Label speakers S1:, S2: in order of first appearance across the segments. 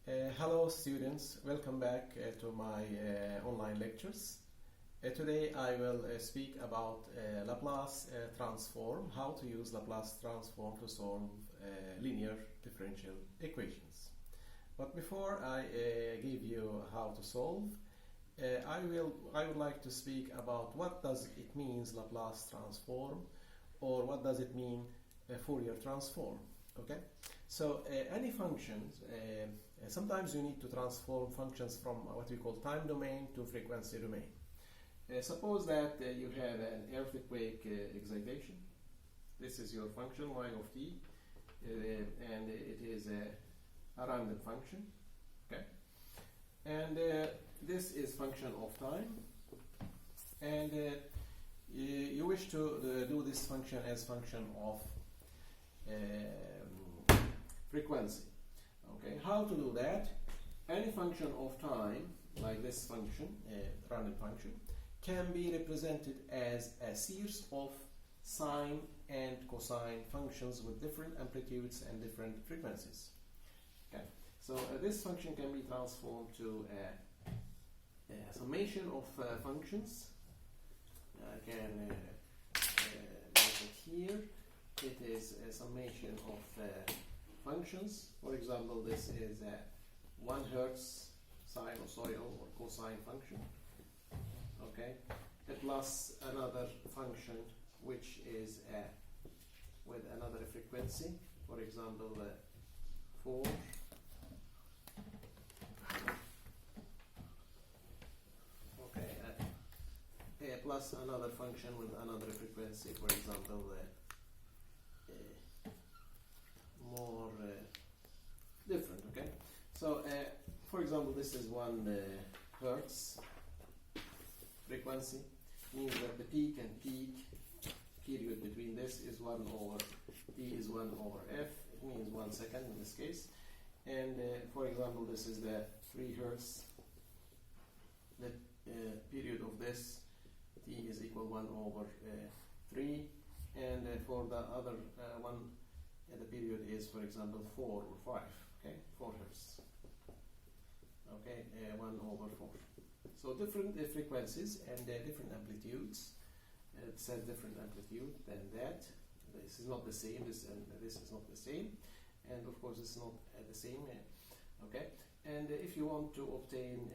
S1: Hello students, welcome back to my online lectures. Today I will speak about Laplace transform, how to use Laplace transform to solve linear differential equations. But before I give you how to solve, I would like to speak about what does it means Laplace transform, or what does it mean Fourier transform. Okay, so any functions, sometimes you need to transform functions from what we call time domain to frequency domain. Suppose that you have an earthquake excitation. This is your function y of t, and it is a random function. Okay, and this is function of time, and you wish to do this function as function of frequency. Okay, how to do that? Any function of time, like this function, random function, can be represented as a series of sine and cosine functions with different amplitudes and different frequencies. Okay, so this function can be transformed to a summation of functions. I can make it here. It is a summation of functions. For example, this is a 1 Hertz sinusoidal or cosine function. Okay, plus another function which is with another frequency. For example, 4. Okay, plus another function with another frequency. For example, more different. Okay, so for example, this is 1 Hertz frequency, means that the peak and peak period between this is 1 over t is 1 over f. It means 1 second in this case. And for example, this is the 3 Hertz. The period of this t is equal 1 over 3, and for the other one, the period is, for example, 4 or 5. Okay, 4 Hertz. Okay, 1 over 4. So different frequencies and different amplitudes. It says different amplitude than that. This is not the same. This and this is not the same, and of course it's not the same. Okay, and if you want to obtain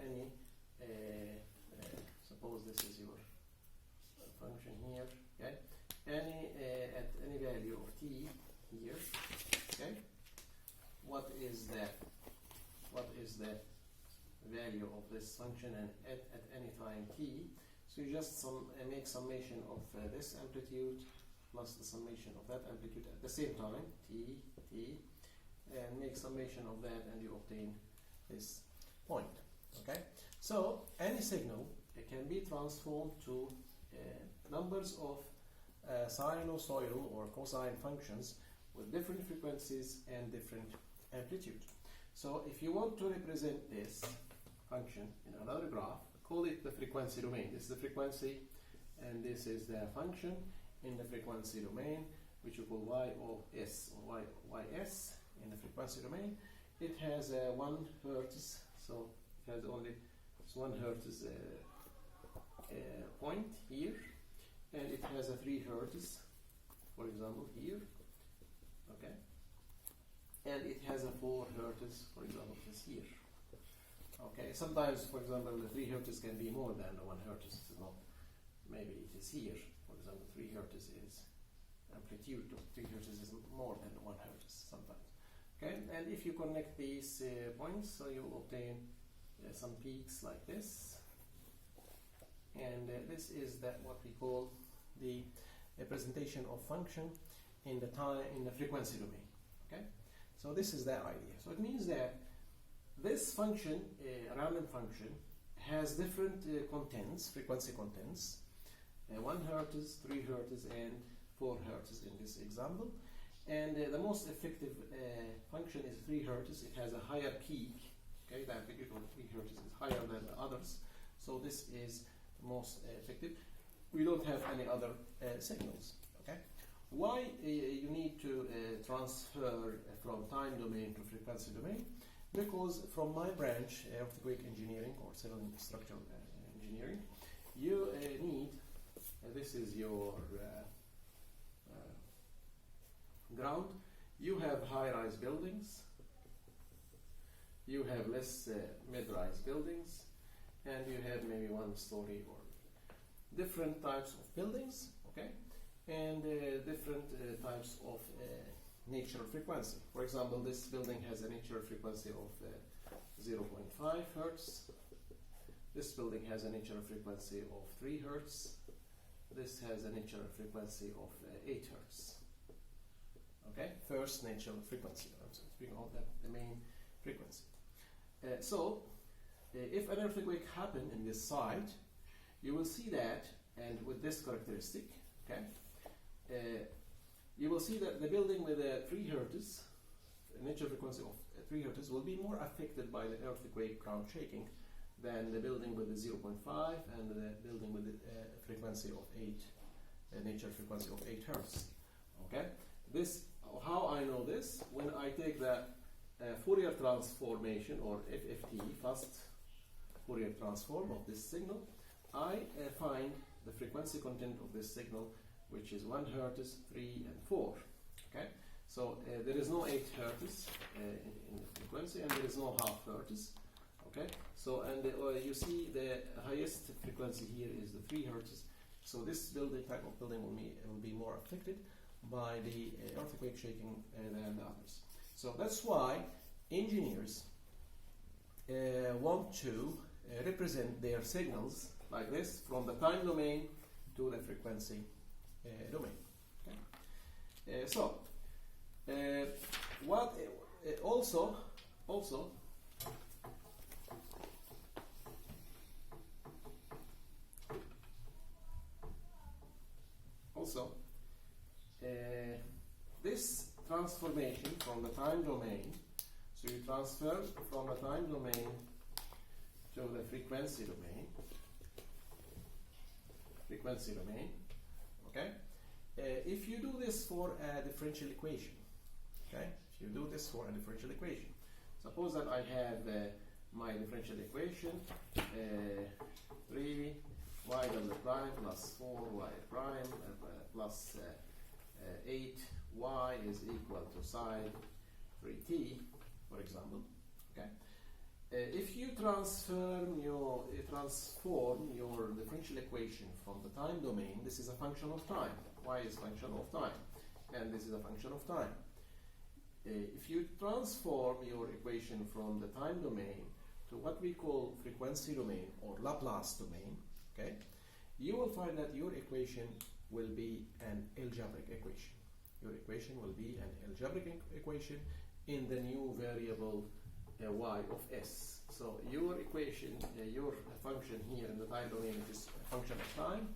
S1: any, suppose this is your function here. Okay, at any value of t here. Okay, what is the value of this function and at any time t? So you just make summation of this amplitude plus the summation of that amplitude at the same time, t, and make summation of that, and you obtain this point. Okay, so any signal can be transformed to numbers of sinusoidal or cosine functions with different frequencies and different amplitude. So if you want to represent this function in another graph, call it the frequency domain. This is the frequency, and this is the function in the frequency domain, which you call y of s or ys in the frequency domain. It has 1 Hertz, so it has only 1 Hertz point here, and it has a 3 Hertz, for example, here. Okay, and it has a 4 Hertz, for example, this here. Okay, sometimes, for example, the 3 Hertz can be more than the 1 Hertz. It's not, maybe it is here. For example, 3 Hertz is amplitude of 3 Hertz is more than 1 Hertz sometimes. Okay, and if you connect these points, so you obtain some peaks like this, and this is what we call the representation of function in the frequency domain. Okay, so this is the idea. So it means that this function, random function, has different contents, frequency contents, 1 Hertz, 3 Hertz, and 4 Hertz in this example. And the most effective function is 3 Hertz. It has a higher peak. Okay, the amplitude of 3 Hertz is higher than the others. So this is most effective. We don't have any other signals. Okay, why you need to transfer from time domain to frequency domain? Because from my branch, earthquake engineering or civil and structural engineering, you need, this is your ground, you have high-rise buildings, you have less mid-rise buildings, and you have maybe one story or different types of buildings, okay, and different types of natural frequency. For example, this building has a natural frequency of 0.5 hertz. This building has a natural frequency of 3 hertz. This has a natural frequency of 8 hertz. Okay, first natural frequency. I'm speaking of the main frequency. If an earthquake happened in this site, you will see that, and with this characteristic, okay, you will see that the building with a 3 hertz, a natural frequency of 3 hertz, will be more affected by the earthquake ground shaking than the building with the 0.5 and the building with a frequency of 8, a natural frequency of 8 hertz. Okay, this, how I know this? When I take the Fourier transformation, or FFT, fast Fourier transform of this signal, I find the frequency content of this signal, which is 1 hertz, 3, and 4. Okay, so there is no 8 hertz in the frequency, and there is no half hertz. Okay, so and you see the highest frequency here is the 3 hertz. So this building type of building will be more affected by the earthquake shaking than the others. So that's why engineers want to represent their signals like this from the time domain to the frequency domain. Okay? What also this transformation from the time domain, so you transfer from the time domain to the frequency domain, okay? If you do this for a differential equation, okay? If you do this for a differential equation, suppose that I have my differential equation, 3y double prime plus 4y prime plus 8y is equal to sine 3t, for example. Okay. If you transform your differential equation from the time domain, this is a function of time. Y is function of time, and this is a function of time. If you transform your equation from the time domain to what we call frequency domain or Laplace domain, okay, you will find that your equation will be an algebraic equation. Your equation will be an algebraic equation in the new variable y of s. So your equation, your function here in the time domain, which is a function of time,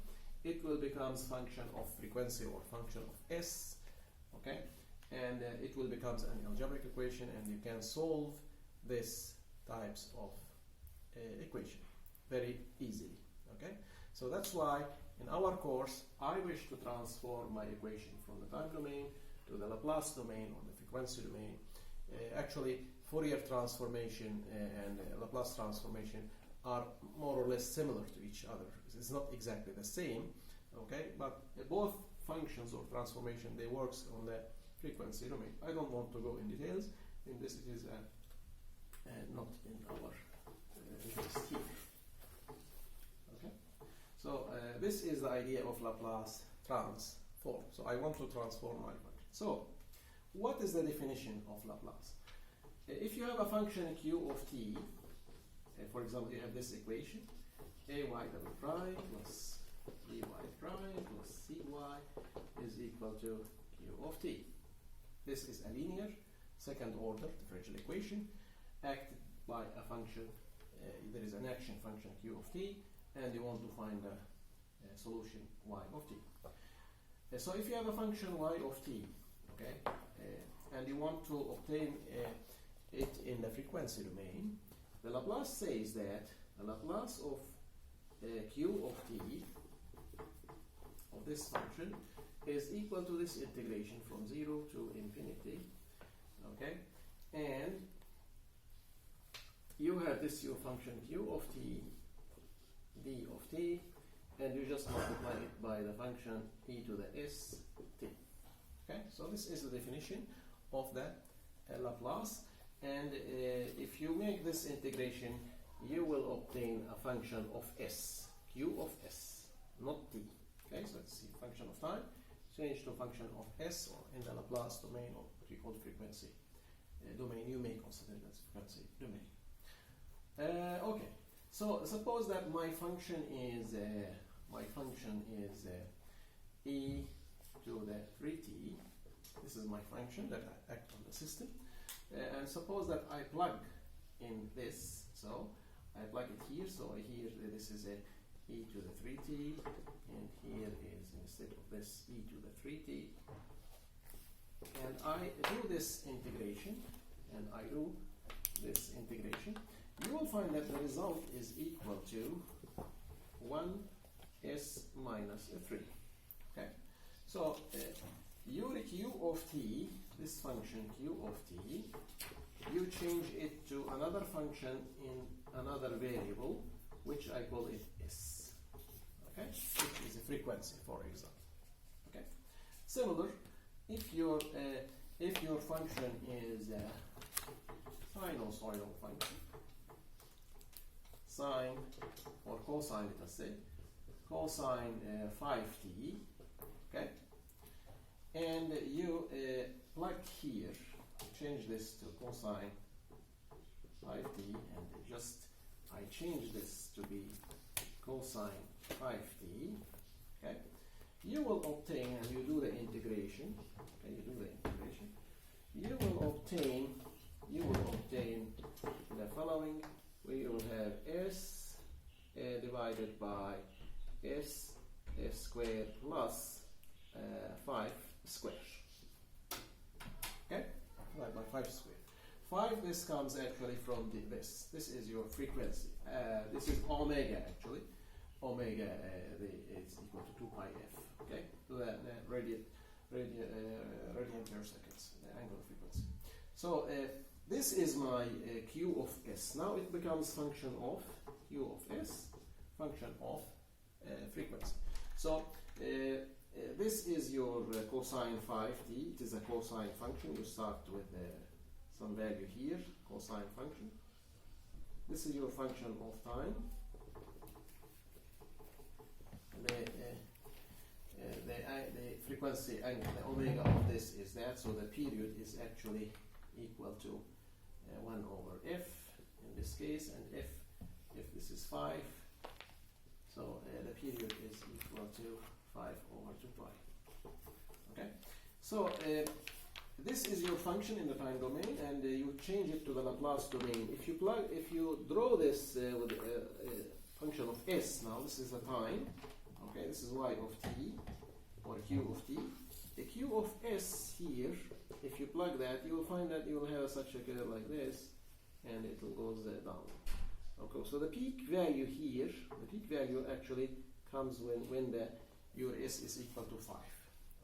S1: it will become function of frequency or function of s, okay, and it will become an algebraic equation, and you can solve this types of equation very easily. Okay, so that's why in our course I wish to transform my equation from the time domain to the Laplace domain or the frequency domain. Actually, Fourier transformation and Laplace transformation are more or less similar to each other. It's not exactly the same, okay, but both functions or transformation, they works on the frequency domain. I don't want to go in details. In this, it is not in our interest here. Okay, so this is the idea of Laplace transform. So I want to transform my function. So what is the definition of Laplace? If you have a function q of t, for example, you have this equation, ay double prime plus by prime plus cy is equal to q of t. This is a linear second order differential equation acted by a function. There is an action function q of t, and you want to find a solution y of t. So if you have a function y of t, okay, and you want to obtain it in the frequency domain, the Laplace says that the Laplace of q of t of this function is equal to this integration from 0 to infinity, okay, and have this your function q of t, d of t, and you just multiply it by the function e to the s t. Okay, so this is the definition of the Laplace, and if you make this integration, you will obtain a function of s, q of s, not t. Okay, so it's the function of time, change to function of s, or in the Laplace domain, or what we call frequency domain. You may consider it as frequency domain. Okay, so suppose that my function is e to the 3t. This is my function that I act on the system, and suppose that I plug in this. So I plug it here. So here this is a e to the 3t, and here is, instead of this, e to the 3t, and I do this integration, you will find that the result is equal to 1s minus 3. Okay, so your q of t, this function q of t, you change it to another function in another variable, which I call it s. Okay, which is a frequency, for example. Okay, similar, if your function is a sinusoidal function, sine or cosine, let us say, cosine 5t, okay, and you plug here, change this to cosine 5t, and just I change this to be cosine 5t, okay, you will obtain, and you do the integration, okay, you will obtain the following. We will have s divided by s squared plus 5 squared. Okay, divided by 5 squared. 5, this comes actually from this. This is your frequency. This is omega actually. Omega is equal to 2 pi f. Okay, the radian per seconds, the angular frequency. So this is my q of s. Now it becomes function of q of s, function of frequency. So this is your cosine 5t. It is a cosine function. You start with some value here, cosine function. This is your function of time. The frequency and the omega of this is that, so the period is actually equal to 1 over f in this case, and if this is 5, so the period is equal to 5 over 2 pi. Okay, so this is your function in the time domain, and you change it to the Laplace domain. If you draw this with a function of s, now this is the time. Okay, this is y of t, or q of t. The q of s here, if you plug that, you will find that you will have such a curve like this, and it will go down. Okay, so the peak value here, the peak value actually comes when your s is equal to 5.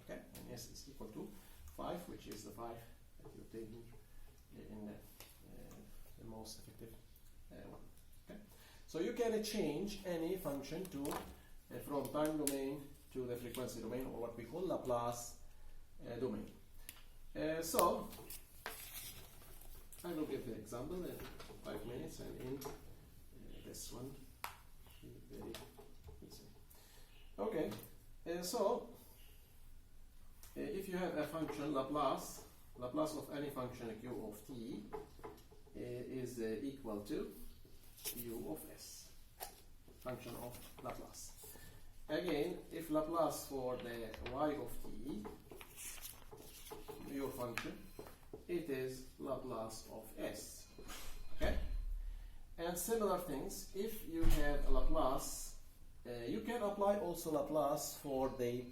S1: Okay, and s is equal to 5, which is the 5 that you take here in the most effective one. Okay, so you can change any function to from time domain to the frequency domain, or what we call Laplace domain. So I will give the example in 5 minutes, and in this one very easy. Okay, so if you have a function Laplace of any function q of t is equal to u of s, function of Laplace. Again, if Laplace for the y of t, your function, it is Laplace of s. Okay, and similar things. If you have a Laplace, you can apply also Laplace for the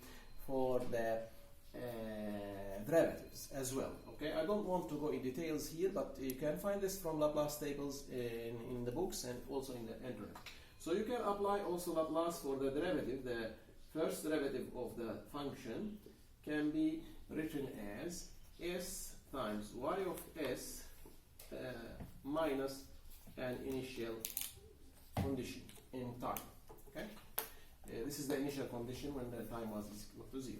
S1: derivatives as well. Okay, I don't want to go in details here, but you can find this from Laplace tables in the books and also in the internet. So you can apply also Laplace for the derivative. The first derivative of the function can be written as s times y of s minus an initial condition in time. Okay, this is the initial condition when the time was equal to 0.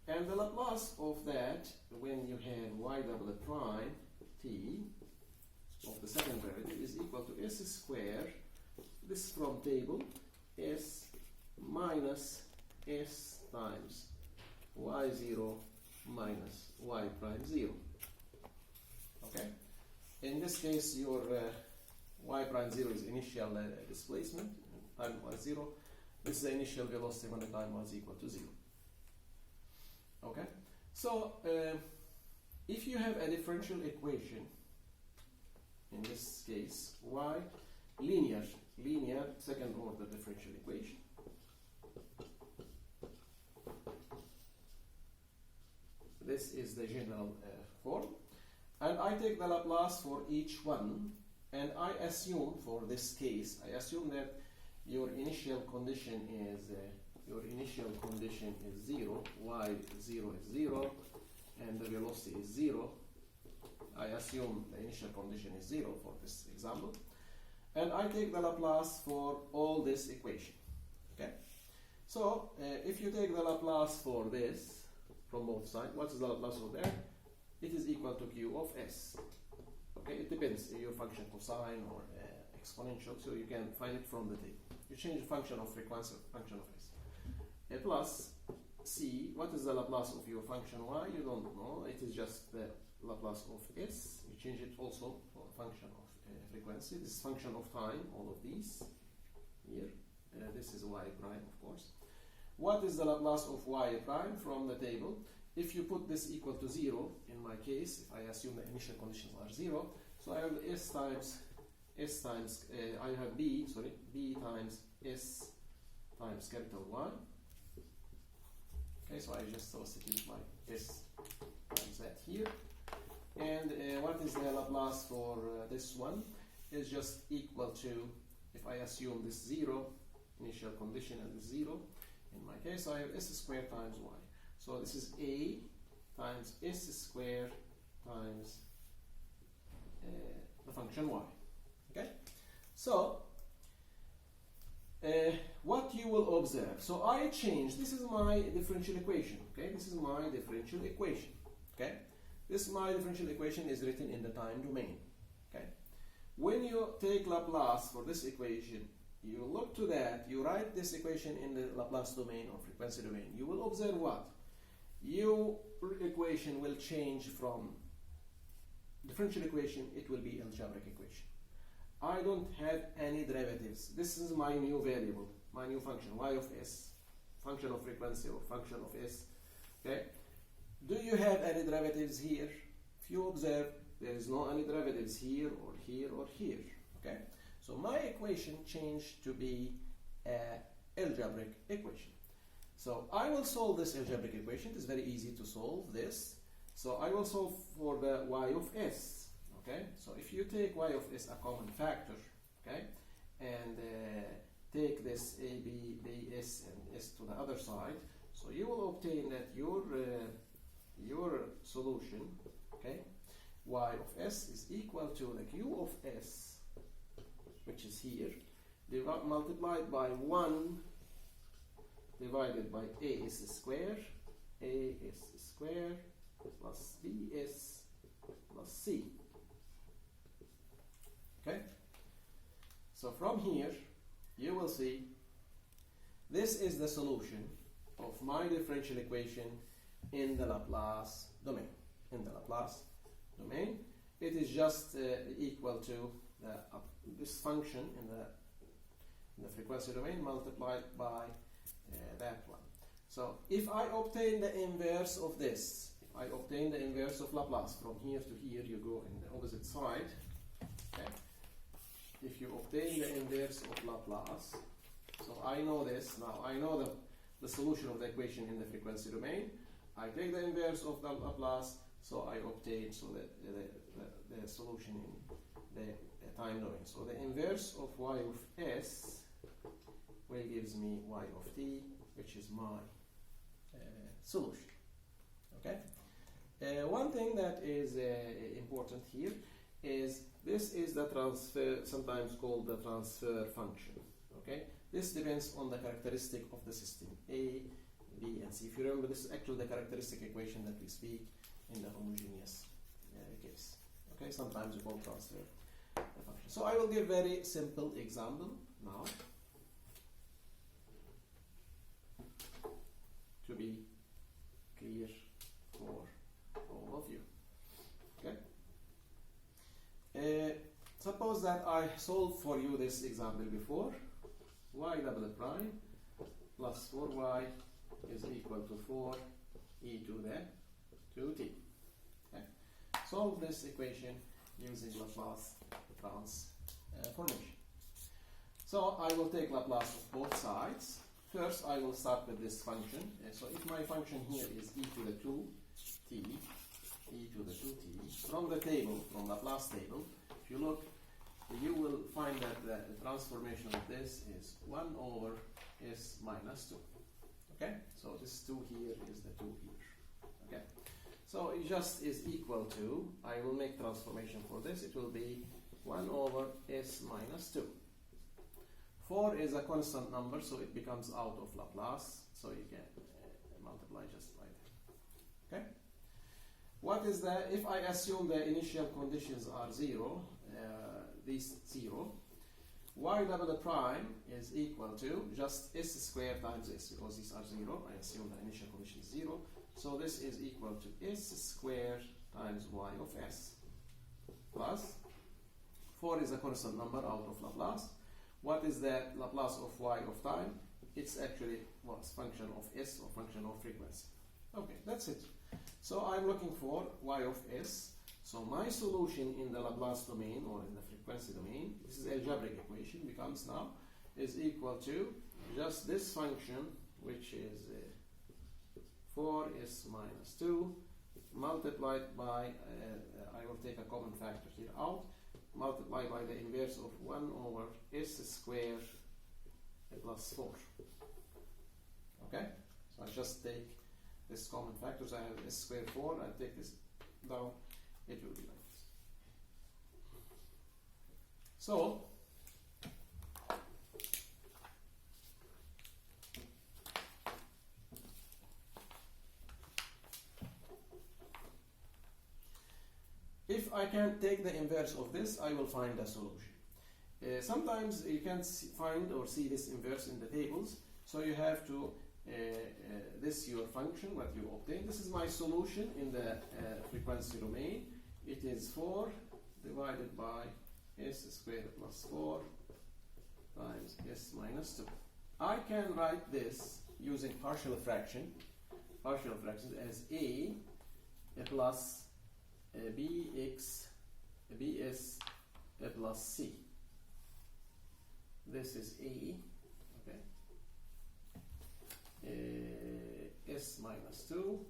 S1: And the Laplace of that, when you have y double prime t of the second derivative, is equal to s squared, this from table, s minus s times y0 minus y prime 0. Okay? In this case, your y prime 0 is initial displacement, time was 0. This is the initial velocity when the time was equal to 0. Okay? So, if you have a differential equation, in this case, y, linear second order differential equation, this is the general form, and I take the Laplace for each one, and I assume for this case, I assume that your initial condition is 0, y0 is 0, and the velocity is 0. I assume the initial condition is 0 for this example, and I take the Laplace for all this equation. Okay, so if you take the Laplace for this from both sides, what is the Laplace of there? It is equal to q of s. Okay, it depends your function cosine or exponential, so you can find it from the table. You change the function of frequency, function of s. Plus c, what is the Laplace of your function y? You don't know, it is just the Laplace of s. You change it also for function of frequency. This is function of time, all of these here. This is y prime, of course. What is the Laplace of y prime from the table? If you put this equal to 0, in my case, if I assume the initial conditions are 0, so I have s times, I have b times s times capital Y. Okay, so I just substitute my s times that here. And what is the Laplace for this one? Is just equal to, if I assume this 0, initial condition and this 0, in my case I have s squared times y. So this is a times s squared times the function y. Okay? So, what you will observe. So I change, this is my differential equation. Okay? This is my differential equation. Okay? This my differential equation is written in the time domain. Okay? When you take Laplace for this equation, you look to that, you write this equation in the Laplace domain or frequency domain. You will observe what? Your equation will change from differential equation, it will be algebraic equation. I don't have any derivatives. This is my new variable, my new function, y of s, function of frequency or function of s. Okay? Do you have any derivatives here? If you observe, there is no any derivatives here or here or here. Okay? So my equation changed to be an algebraic equation. So I will solve this algebraic equation. It is very easy to solve this. So I will solve for the y of s. Okay? So if you take y of s a common factor, okay, and take this a, b, s, and s to the other side, so you will obtain that your solution, okay, y of s is equal to the q of s, which is here, multiplied by 1 divided by a/s squared plus bs plus c. Okay? So from here, you will see this is the solution of my differential equation in the Laplace domain. In the Laplace domain, it is just equal to this function in the frequency domain multiplied by that one. So if I obtain the inverse of this, if I obtain the inverse of Laplace from here to here, you go in the opposite side. Okay? If you obtain the inverse of Laplace, so I know this now, I know the solution of the equation in the frequency domain. I take the inverse of the Laplace, so I obtain the solution in the time domain. So the inverse of y of s will gives me y of t, which is my solution. Okay. One thing that is important here is this is the transfer, sometimes called the transfer function. Okay, this depends on the characteristic of the system A, B, and C. If you remember, this is actually the characteristic equation that we speak in the homogeneous case. Okay, sometimes we call transfer function. So I will give very simple example now to be clear for all of you. Okay. Suppose that I solved for you this example before. Y double prime plus 4y is equal to 4 e to the 2t. Okay. Solve this equation using Laplace transformation. So I will take Laplace of both sides. First, I will start with this function. So if my function here is e to the 2t, e to the 2t, from the table, from Laplace table, if you look, you will find that the transformation of this is 1 over s minus 2. Okay? So this 2 here is the 2 here. Okay? So it just is equal to, I will make transformation for this, it will be 1 over s minus 2. 4 is a constant number, so it becomes out of Laplace, so you can multiply just like that. Okay? What is the, if I assume the initial conditions are 0, these 0, y double prime is equal to just s squared times s, because these are 0, I assume the initial condition is 0, so this is equal to s squared times y of s, plus 4 is a constant number out of Laplace. What is the Laplace of y of time? It's actually what's function of s or function of frequency. Okay, that's it. So I'm looking for y of s. So my solution in the Laplace domain or in the frequency domain, this is algebraic equation, becomes now, is equal to just this function, which is 4s minus 2, multiplied by, I will take a common factor here out, multiplied by the inverse of 1 over s squared plus 4. Okay? So I just take this common factor, so I have s squared 4, I take this down, it will be like this. So, if I can take the inverse of this, I will find a solution. Sometimes you can't find or see this inverse in the tables, so you have to this your function, what you obtain. This is my solution in the frequency domain. It is 4 divided by s squared plus 4 times s minus 2. I can write this using partial fractions as a plus bx bs plus c. This is a, okay, s minus 2,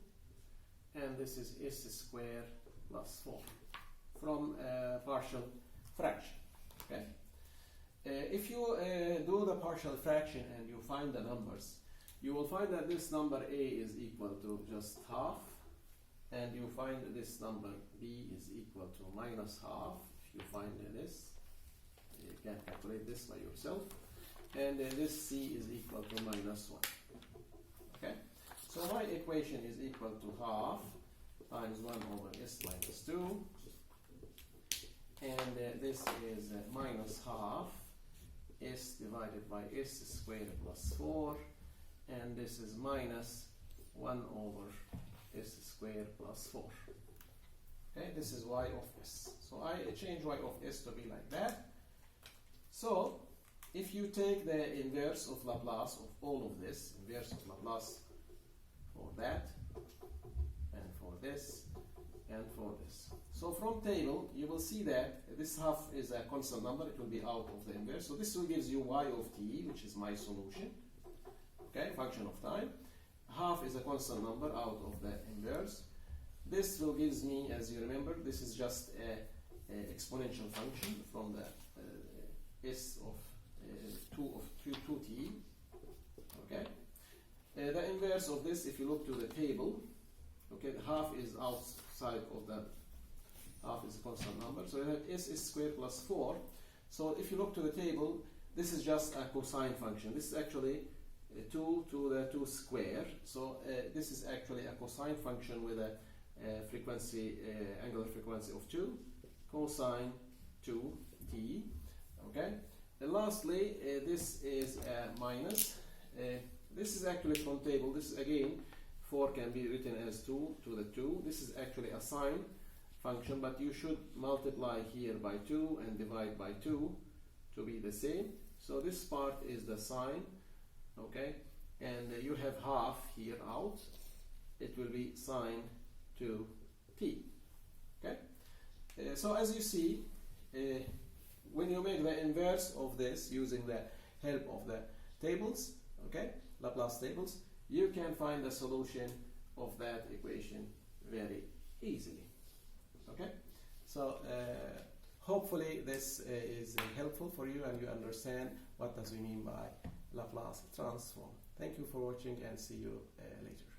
S1: and this is s squared plus 4 from partial fraction. Okay. If you do the partial fraction and you find the numbers, you will find that this number a is equal to just half, and you find that this number b is equal to minus half. If you find this, you can calculate this by yourself, and this c is equal to minus 1. Okay, so my equation is equal to half times 1 over s minus 2, and this is minus half s divided by s squared plus 4, and this is minus 1 over s squared plus 4. Okay, this is y of s. So I change y of s to be like that. So if you take the inverse of Laplace of all of this, inverse of Laplace for that, and for this, and for this. So from table, you will see that this half is a constant number, it will be out of the inverse. So this will gives you y of t, which is my solution, okay, function of time. Half is a constant number out of the inverse. This will gives me, as you remember, this is just a exponential function from the s of 2t. Okay. The inverse of this, if you look to the table, okay, the half is outside of the half is a constant number. So you have s is squared plus 4. So if you look to the table, this is just a cosine function. This is actually 2 to the 2 square. So this is actually a cosine function with a frequency, angular frequency of 2, cosine 2t. Okay. And lastly, this is a minus. This is actually from table. This is again 4 can be written as 2 to the 2. This is actually a sine function, but you should multiply here by 2 and divide by 2 to be the same. So this part is the sine, okay, and you have half here out. It will be sine 2t. Okay. So as you see, when you make the inverse of this using the help of the tables, okay, Laplace tables, you can find the solution of that equation very easily. Okay, so hopefully this is helpful for you and you understand what does we mean by Laplace transform. Thank you for watching and see you later.